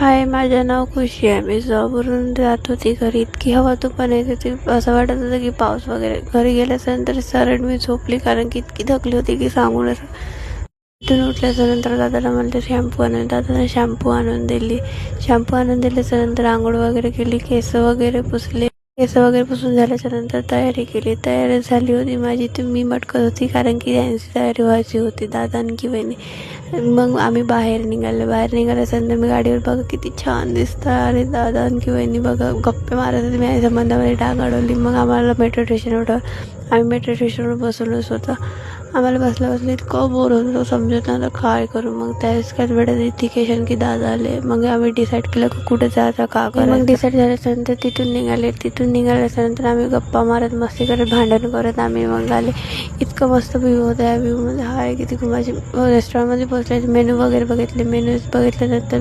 हाय, माझं नाव खुशी आहे. मी जॉबवरून जात होती घरी. इतकी हवा तुफान येत होती, असं वाटत होतं की पाऊस वगैरे. घरी गेल्याच्यानंतर सरळ मी झोपली, कारण की इतकी थकली होती की सांगू नका. तिथून उठल्याच्यानंतर दादाला म्हणते शॅम्पू आणून. दादाने शॅम्पू आणून दिली. शॅम्पू आणून दिल्याच्यानंतर आंघोळ वगैरे केली, केस वगैरे पुसले. केस वगैरे पुसून झाल्याच्यानंतर तयारी केली. तयारी झाली होती माझी, तर मी मटकत होती, कारण की त्यांची तयारी व्हायची होती, दादा आणि वहिनी. मग आम्ही बाहेर निघाल्याच्यानंतर मी गाडीवर बघा किती छान दिसतं. अरे दादा आणि वहिनी बघा गप्पे मारत होते. मी संबंधामध्ये डाग अडवली. मग आम्हाला मेट्रो स्टेशनवर आम्ही मेट्रो स्टेशनवर बसवलोच होतं. आम्हाला बसल्या इतकं बोर होत होतं, समजत नव्हतं काय करू. मग त्यावेळेस काय वेळेत इथिकेशन की दादा आले. मग आम्ही डिसाईड केलं की कुठे जायचं, का करायचं. मग डिसाईड झाल्याच्यानंतर तिथून निघाल्याच्यानंतर आम्ही गप्पा मारत, मस्ती करत, भांडण करत आम्ही मग आले. इतकं मस्त व्ह्यू होता. या व्ह्यूमध्ये हाय किती माझे रेस्टॉरंटमध्ये पोहोचले. मेनू वगैरे बघितले. मेनूज बघितल्यानंतर